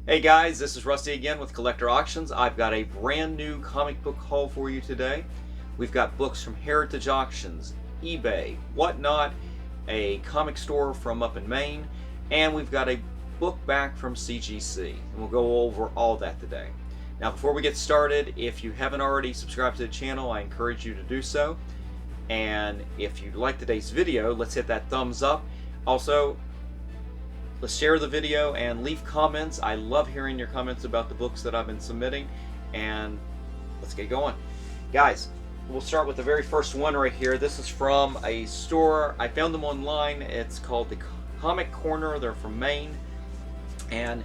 Hey guys, this is Rusty again with Collector Auctions. I've got a brand new comic book haul for you today. We've got books from Heritage Auctions, eBay, Whatnot, a comic store from up in Maine, and we've got a book back from CGC. And we'll go over all that today. Now before we get started, if you haven't already subscribed to the channel, I encourage you to do so. And if you like today's video, let's hit that thumbs up. Also, let's share the video and leave comments. I love hearing your comments about the books that I've been submitting, and let's get going. Guys, we'll start with the very first one right here. This is from a store. I found them online. It's called the Comic Corner. They're from Maine, and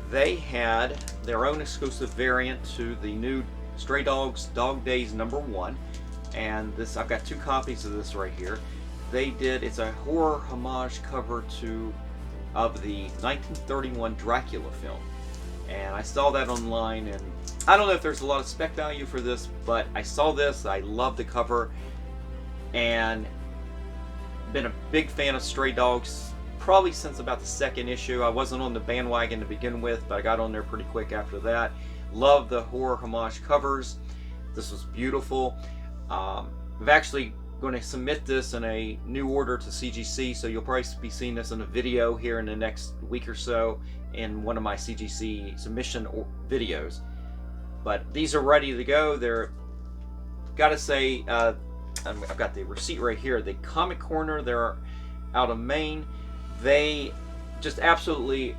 they had their own exclusive variant to the new Stray Dogs Dog Days #1, and this, I've got 2 copies of this right here. They did, it's a horror homage cover of the 1931 Dracula film, and I saw that online, and I don't know if there's a lot of spec value for this, but I saw this, I love the cover, and been a big fan of Stray Dogs probably since about the 2nd issue. I wasn't on the bandwagon to begin with, but I got on there pretty quick after that. Love the horror homage covers. This was beautiful. I've actually going to submit this in a new order to CGC, so you'll probably be seeing this in a video here in the next week or so in one of my CGC submission videos. But these are ready to go. They're, gotta say, I've got the receipt right here. The Comic Corner, they're out of Maine. They just absolutely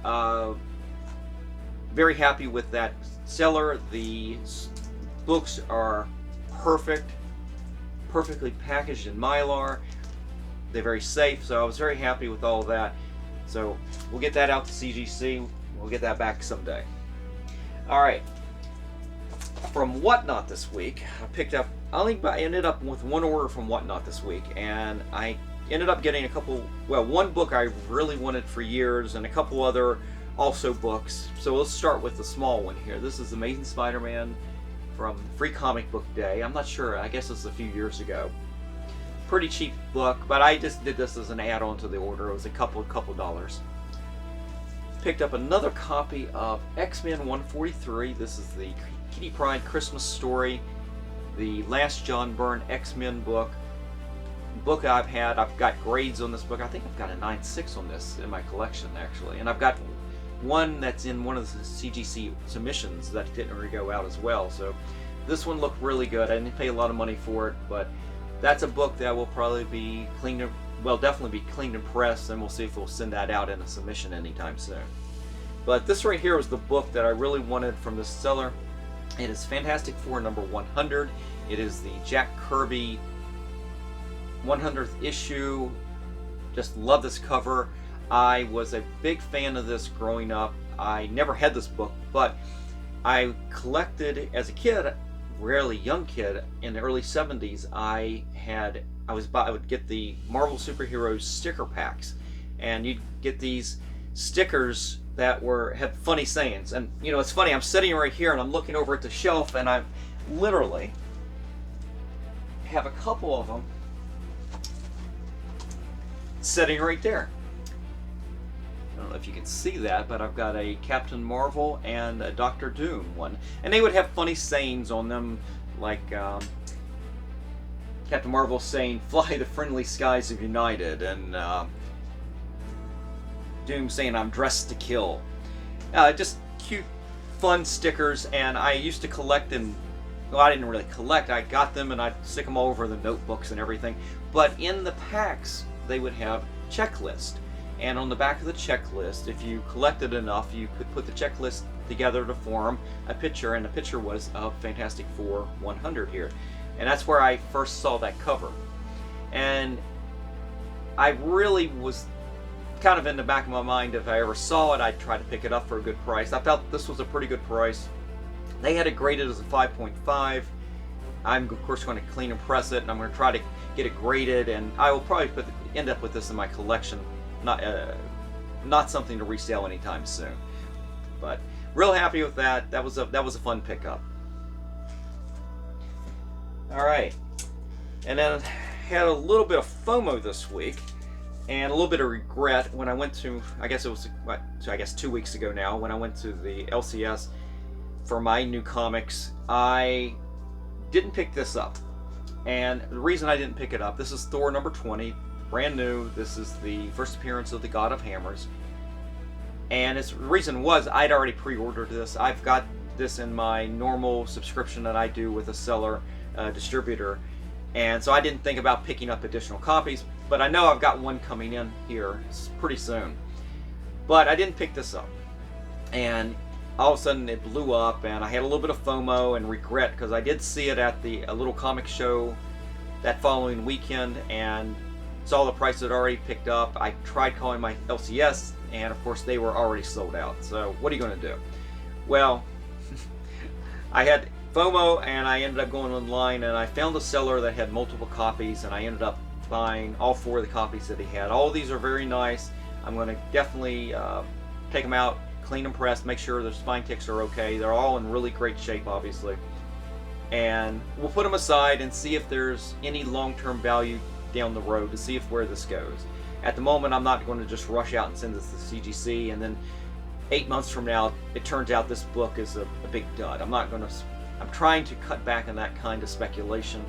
very happy with that seller. The books are perfectly packaged in Mylar. They're very safe, so I was very happy with all of that. So we'll get that out to CGC. We'll get that back someday. Alright, from Whatnot this week, I ended up with 1 order from Whatnot this week, and I ended up getting one book I really wanted for years, and a couple other also books. So let's start with the small one here. This is Amazing Spider-Man from Free Comic Book Day. I'm not sure, I guess it's a few years ago. Pretty cheap book, but I just did this as an add-on to the order. It was a couple dollars. Picked up another copy of X-Men 143. This is the Kitty Pryde Christmas story, the last John Byrne X-Men book. I've got grades on this book. I think I've got a 9.6 on this in my collection, actually, and I've got one that's in one of the CGC submissions that didn't really go out as well. So this one looked really good. I didn't pay a lot of money for it, but that's a book that will probably be cleaned, definitely be cleaned and pressed, and we'll see if we'll send that out in a submission anytime soon. But this right here was the book that I really wanted from this seller. It is Fantastic Four #100. It is the Jack Kirby 100th issue. Just love this cover. I was a big fan of this growing up. I never had this book, but I collected as a kid, really young kid, in the early 70s. I would get the Marvel Superheroes sticker packs, and you'd get these stickers that had funny sayings. And you know, it's funny, I'm sitting right here and I'm looking over at the shelf, and I literally have a couple of them sitting right there. I don't know if you can see that, but I've got a Captain Marvel and a Doctor Doom one, and they would have funny sayings on them, like Captain Marvel saying "Fly the friendly skies of United," and Doom saying "I'm dressed to kill." Just cute, fun stickers, and I used to collect them. Well, I didn't really collect. I got them and I'd stick them all over the notebooks and everything. But in the packs, they would have checklist. And on the back of the checklist, if you collected enough, you could put the checklist together to form a picture, and the picture was of Fantastic Four 100 here. And that's where I first saw that cover. And I really was kind of in the back of my mind, if I ever saw it, I'd try to pick it up for a good price. I felt this was a pretty good price. They had it graded as a 5.5. I'm of course going to clean and press it, and I'm going to try to get it graded, and I will probably end up with this in my collection. Not something to resell anytime soon, but real happy with that. That was a fun pickup. All right, and then had a little bit of FOMO this week. and a little bit of regret when I went to, I guess it was, what, I guess 2 weeks ago now, when I went to the LCS for my new comics, I didn't pick this up. And the reason I didn't pick it up, this is Thor number 20, brand new. This is the first appearance of the God of Hammers. And the reason was I'd already pre-ordered this. I've got this in my normal subscription that I do with a seller distributor. And so I didn't think about picking up additional copies, but I know I've got one coming in here pretty soon. But I didn't pick this up. And all of a sudden it blew up, and I had a little bit of FOMO and regret, because I did see it at a little comic show that following weekend and saw the price had already picked up. I tried calling my LCS, and of course they were already sold out. So what are you going to do? Well, I had FOMO, and I ended up going online, and I found a seller that had multiple copies, and I ended up buying all 4 of the copies that he had. All of these are very nice. I'm going to definitely take them out, clean them, press, make sure their spine ticks are okay. They're all in really great shape, obviously. And we'll put them aside and see if there's any long-term value down the road, to see where this goes. At the moment, I'm not going to just rush out and send this to CGC, and then 8 months from now, it turns out this book is a big dud. I'm trying to cut back on that kind of speculation.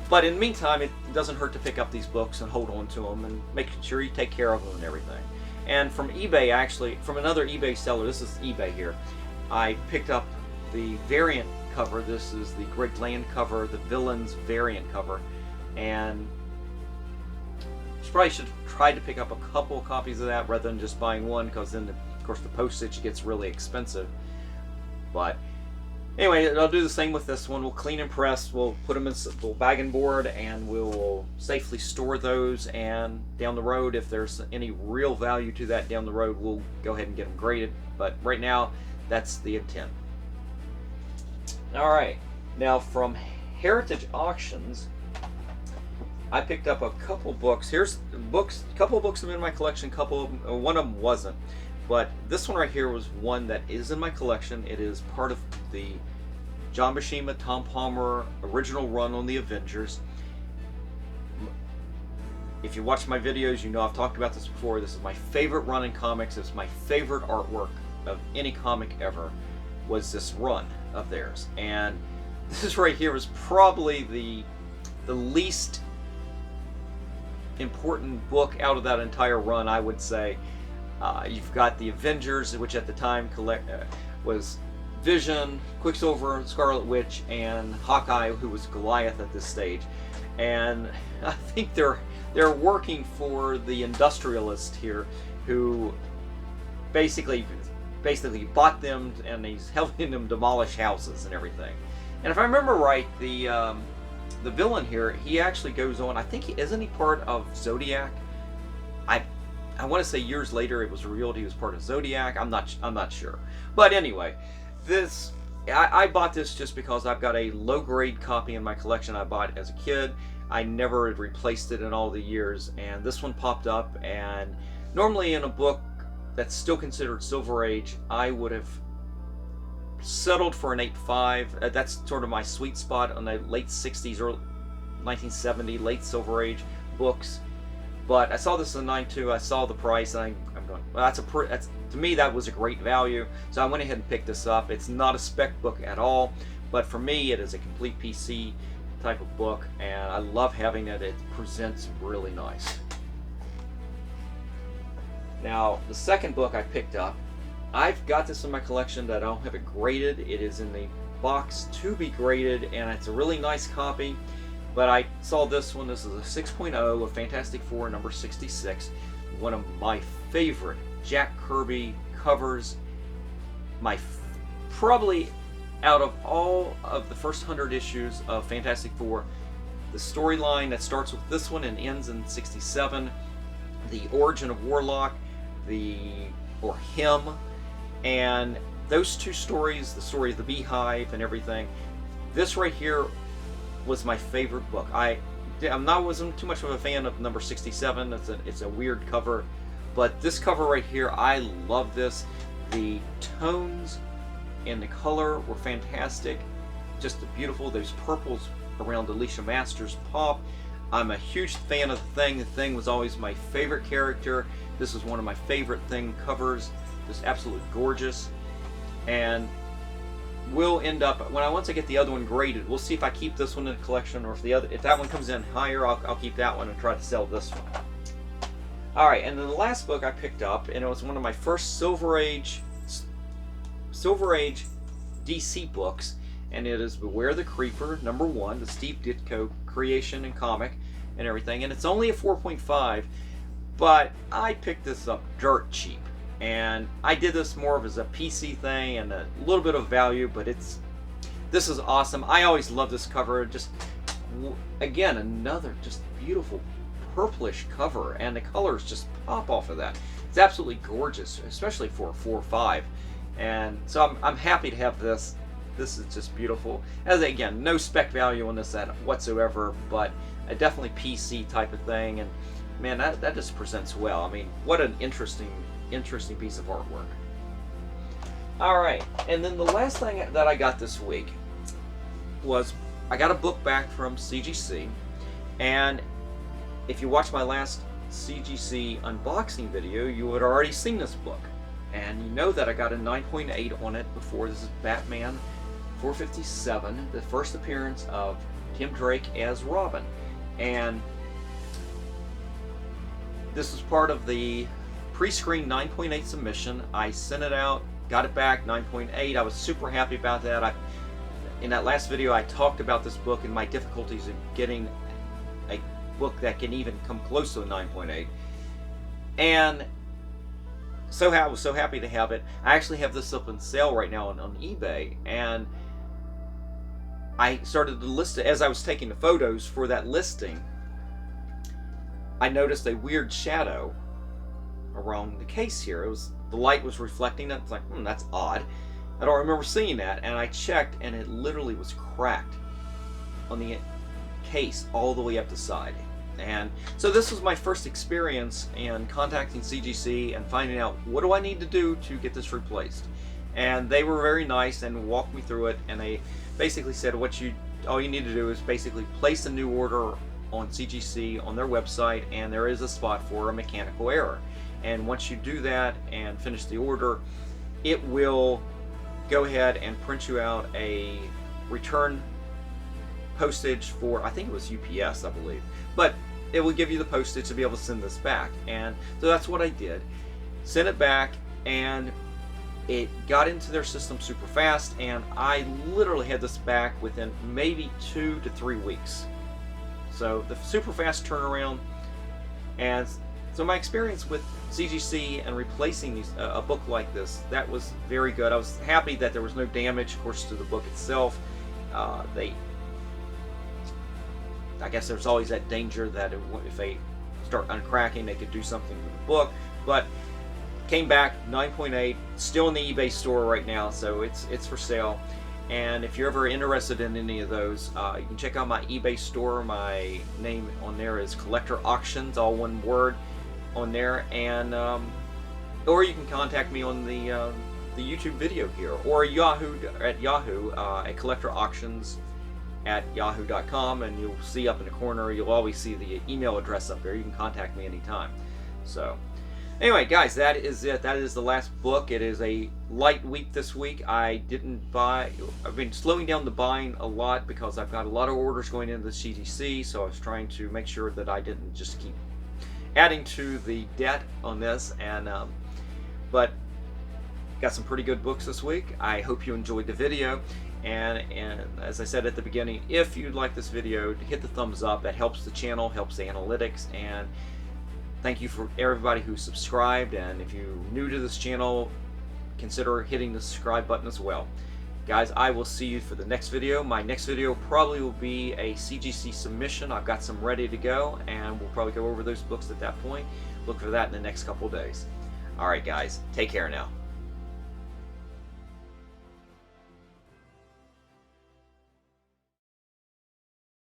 But in the meantime, it doesn't hurt to pick up these books and hold on to them and make sure you take care of them and everything. And from eBay, actually, from another eBay seller, this is eBay here, I picked up the variant cover. This is the Greg Land cover, the Villains variant cover. And probably should try to pick up a couple copies of that rather than just buying one, because then, of course, the postage gets really expensive. But anyway, I'll do the same with this one. We'll clean and press, we'll put them in a bag and board, and we'll safely store those, and down the road, if there's any real value to that down the road, we'll go ahead and get them graded. But right now, that's the intent. Alright, now from Heritage Auctions, I picked up a couple books. Here's books, a couple of books are in my collection, one of them wasn't. But this one right here was one that is in my collection. It is part of the John Buscema, Tom Palmer original run on the Avengers. If you watch my videos, you know I've talked about this before. This is my favorite run in comics. It's my favorite artwork of any comic ever, was this run of theirs. And this right here was probably the least important book out of that entire run, I would say. You've got the Avengers, which at the time was Vision, Quicksilver, Scarlet Witch, and Hawkeye, who was Goliath at this stage. And I think they're working for the industrialist here, who basically bought them, and he's helping them demolish houses and everything. And if I remember right, the villain here, he actually goes on, I think, isn't he part of Zodiac? I want to say years later it was revealed he was part of Zodiac. I'm not sure. But anyway, this I bought this just because I've got a low-grade copy in my collection I bought as a kid. I never had replaced it in all the years, and this one popped up, and normally in a book that's still considered Silver Age, I would have settled for an 8.5. That's sort of my sweet spot on the late 60s or 1970, late Silver Age books. But I saw this in 9.2. I saw the price, and I'm going, well, that's to me that was a great value. So I went ahead and picked this up. It's not a spec book at all, but for me it is a complete PC type of book, and I love having it. It presents really nice. Now the second book I picked up, I've got this in my collection that I don't have it graded. It is in the box to be graded, and it's a really nice copy. But I saw this one. This is a 6.0 of Fantastic Four number 66. One of my favorite Jack Kirby covers. Probably out of all of the first 100 issues of Fantastic Four, the storyline that starts with this one and ends in 67, the origin of Warlock, or him, and those two stories, the story of the Beehive and everything. This right here was my favorite book. wasn't too much of a fan of number 67. It's a weird cover, but this cover right here, I love this. The tones and the color were fantastic, just beautiful. Those purples around Alicia Masters pop. I'm a huge fan of the Thing. The Thing was always my favorite character. This was one of my favorite Thing covers. Just absolutely gorgeous. And we'll end up, once I get the other one graded, we'll see if I keep this one in the collection, or if that one comes in higher, I'll keep that one and try to sell this one. All right, and then the last book I picked up, and it was one of my first Silver Age DC books, and it is Beware the Creeper #1, the Steve Ditko creation and comic and everything, and it's only a 4.5, but I picked this up dirt cheap, and I did this more of as a PC thing and a little bit of value, but this is awesome. I always love this cover. Just again, another just beautiful purplish cover, and the colors just pop off of that. It's absolutely gorgeous, especially for a 4.5, and so I'm happy to have this. This is just beautiful. As again, no spec value on this whatsoever, but a definitely PC type of thing, and man, that just presents well. I mean, what an interesting piece of artwork. All right, and then the last thing that I got this week was I got a book back from CGC, and if you watched my last CGC unboxing video, you would already seen this book, and you know that I got a 9.8 on it before. This is Batman 457, the first appearance of Tim Drake as Robin, and this was part of the pre-screen 9.8 submission. I sent it out, got it back 9.8. I was super happy about that. In that last video, I talked about this book and my difficulties in getting a book that can even come close to a 9.8, and I was so happy to have it. I actually have this up on sale right now on eBay, and I started to list it. As I was taking the photos for that listing, I noticed a weird shadow around the case here. The light was reflecting it. It's like, that's odd. I don't remember seeing that, and I checked, and it literally was cracked on the case all the way up the side. And so this was my first experience in contacting CGC and finding out what do I need to do to get this replaced. And they were very nice and walked me through it, and they basically said all you need to do is basically place a new order on CGC on their website, and there is a spot for a mechanical error. And once you do that and finish the order, it will go ahead and print you out a return postage for, I think it was UPS, I believe, but it will give you the postage to be able to send this back. And so that's what I did. Sent it back, and it got into their system super fast, and I literally had this back within maybe 2 to 3 weeks. So the super fast turnaround. And so my experience with CGC and replacing a book like this, that was very good. I was happy that there was no damage, of course, to the book itself. I guess there's always that danger that if they start uncracking, they could do something with the book. But came back 9.8, still in the eBay store right now, so it's for sale. And if you're ever interested in any of those, you can check out my eBay store. My name on there is Collector Auctions, all one word on there. And or you can contact me on the YouTube video here, or Yahoo at Collector Auctions at yahoo.com, and you'll see up in the corner, you'll always see the email address up there. You can contact me anytime. So anyway, guys, that is it. That is the last book. It is a light week this week. I've been slowing down the buying a lot because I've got a lot of orders going into the CGC, so I was trying to make sure that I didn't just keep adding to the debt on this. And but got some pretty good books this week. I hope you enjoyed the video. And as I said at the beginning, if you'd like this video, hit the thumbs up. That helps the channel, helps the analytics, and thank you for everybody who subscribed. And if you're new to this channel, consider hitting the subscribe button as well. Guys, I will see you for the next video. My next video probably will be a CGC submission. I've got some ready to go, and we'll probably go over those books at that point. Look for that in the next couple days. All right, guys, take care now.